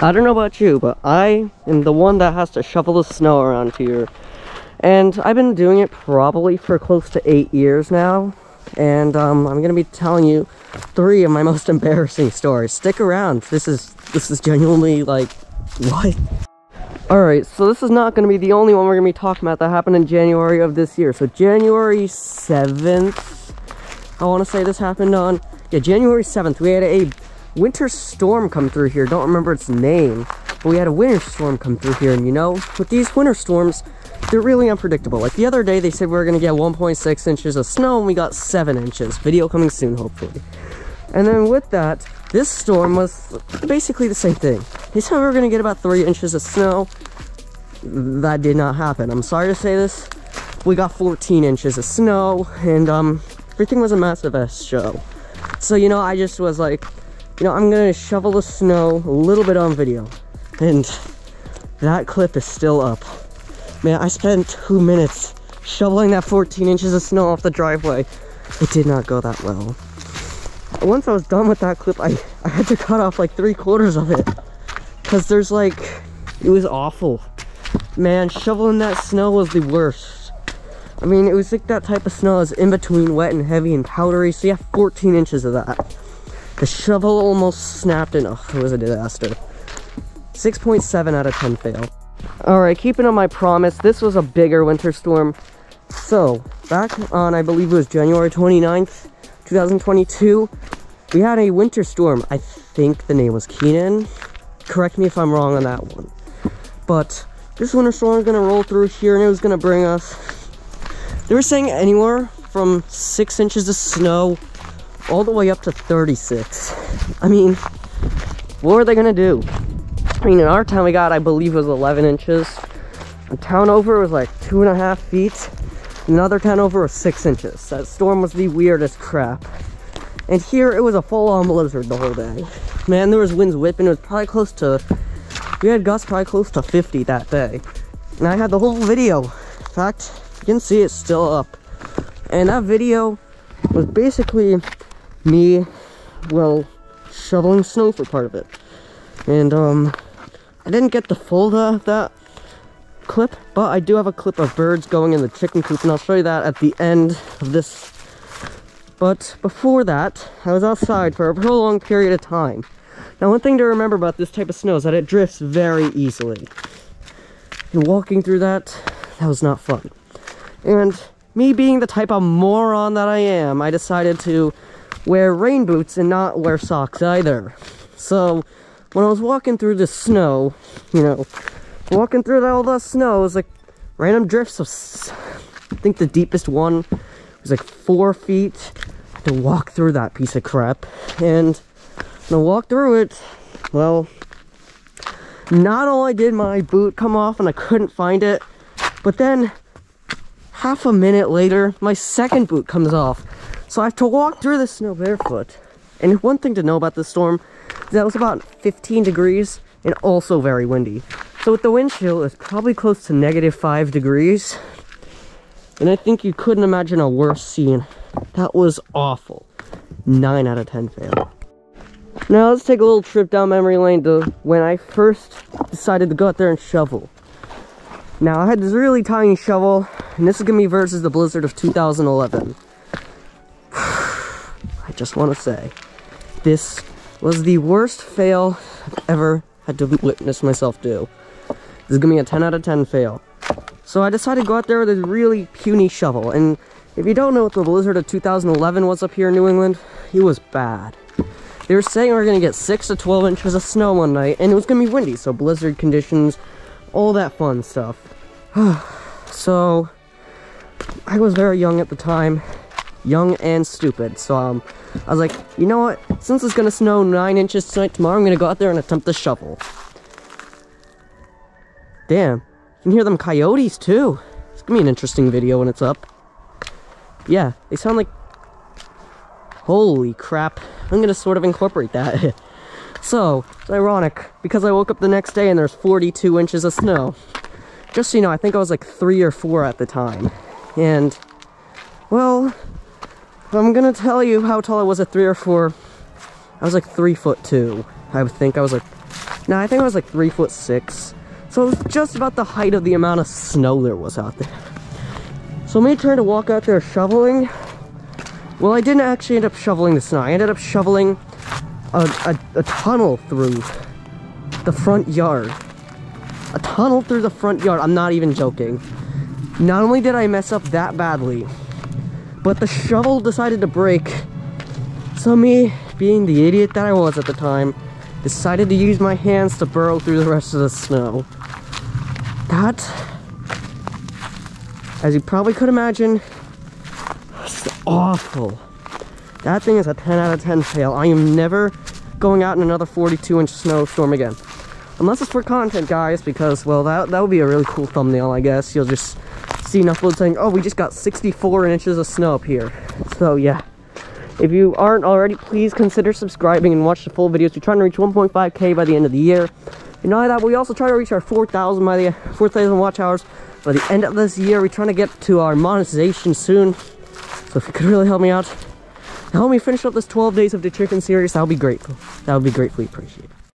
I don't know about you, but I am the one that has to shovel the snow around here. And I've been doing it probably for close to 8 years now. And I'm gonna be telling you 3 of my most embarrassing stories. Stick around. This is genuinely like, what? Alright, so this is not gonna be the only one we're gonna be talking about that happened in January of this year. So January 7th, I wanna say this happened on, yeah, January 7th, we had a winter storm come through here. Don't remember its name, but we had a winter storm come through here. And you know, with these winter storms, they're really unpredictable. Like the other day, they said we were gonna get 1.6 inches of snow, and we got 7 inches. Video coming soon, hopefully. And then with that, this storm was basically the same thing. They said we were gonna get about 3 inches of snow. That did not happen. I'm sorry to say this. We got 14 inches of snow, and everything was a massive ass show. So, you know, I just was like, you know, I'm gonna shovel the snow a little bit on video. And that clip is still up. Man, I spent 2 minutes shoveling that 14 inches of snow off the driveway. It did not go that well. Once I was done with that clip, I had to cut off like 3/4 of it. Because there's like, it was awful. Man, shoveling that snow was the worst. I mean, it was like that type of snow is in between wet and heavy and powdery. So you have 14 inches of that. The shovel almost snapped and oh, it was a disaster. 6.7 out of 10 fail. Alright, keeping on my promise, this was a bigger winter storm. So, back on, I believe it was January 29th, 2022, we had a winter storm. I think the name was Keenan. Correct me if I'm wrong on that one. But this winter storm was gonna roll through here and it was gonna bring us, they were saying anywhere from 6 inches of snow all the way up to 36. I mean, what are they gonna do? I mean, in our town we got, I believe it was 11 inches. A town over was like 2.5 feet. Another town over was 6 inches. That storm was the weirdest crap. And here it was a full-on blizzard the whole day. Man, there was winds whipping. It was probably close to, we had gusts probably close to 50 that day. And I had the whole video. In fact, you can see it's still up. And that video was basically me, well, shoveling snow for part of it. And I didn't get the full that clip, but I do have a clip of birds going in the chicken coop, and I'll show you that at the end of this. But before that, I was outside for a prolonged period of time. Now, one thing to remember about this type of snow is that it drifts very easily. And walking through that was not fun. And me being the type of moron that I am, I decided to wear rain boots and not wear socks either. So when I was walking through the snow, you know, walking through all the snow, it was like random drifts of, I think the deepest one was like 4 feet. I had to walk through that piece of crap. And when I walked through it, well, not only did my boot come off and I couldn't find it, but then half a minute later, my second boot comes off. So I have to walk through the snow barefoot. And one thing to know about this storm is that it was about 15 degrees and also very windy. So with the wind chill, it's probably close to -5 degrees. And I think you couldn't imagine a worse scene. That was awful. 9 out of 10 fail. Now let's take a little trip down memory lane to when I first decided to go out there and shovel. Now I had this really tiny shovel, and this is gonna be versus the blizzard of 2011. I just want to say, this was the worst fail I've ever had to witness myself do. This is gonna be a 10 out of 10 fail. So I decided to go out there with a really puny shovel, and if you don't know what the blizzard of 2011 was up here in New England, it was bad. They were saying we were gonna get 6 to 12 inches of snow one night, and it was gonna be windy, so blizzard conditions, all that fun stuff. So I was very young at the time, young and stupid, so I was like, you know what, since it's gonna snow 9 inches tonight, tomorrow I'm gonna go out there and attempt to shovel. Damn, you can hear them coyotes too. It's gonna be an interesting video when it's up. Yeah, they sound like, holy crap. I'm gonna sort of incorporate that. So, it's ironic, because I woke up the next day and there's 42 inches of snow. Just so you know, I think I was like 3 or 4 at the time. And, well, I'm gonna tell you how tall I was at 3 or 4. I was like 3'2". I would think I was like Now I think I was like 3'6", so it was just about the height of the amount of snow there was out there. So me trying to walk out there shoveling, well, I didn't actually end up shoveling the snow. I ended up shoveling a tunnel through the front yard. A tunnel through the front yard. I'm not even joking. Not only did I mess up that badly, but the shovel decided to break. So me, being the idiot that I was at the time, decided to use my hands to burrow through the rest of the snow. That, as you probably could imagine, was awful. That thing is a 10 out of 10 fail. I am never going out in another 42-inch snowstorm again. Unless it's for content, guys, because, well, that would be a really cool thumbnail, I guess. You'll just see an upload saying, oh, we just got 64 inches of snow up here. So, yeah. If you aren't already, please consider subscribing and watch the full videos. We're trying to reach 1.5K by the end of the year. And not only that, we also try to reach our 4,000 watch hours by the end of this year. We're trying to get to our monetization soon. So if you could really help me out, help me finish up this 12 Days of the Chicken series, that would be grateful. That would be gratefully appreciated.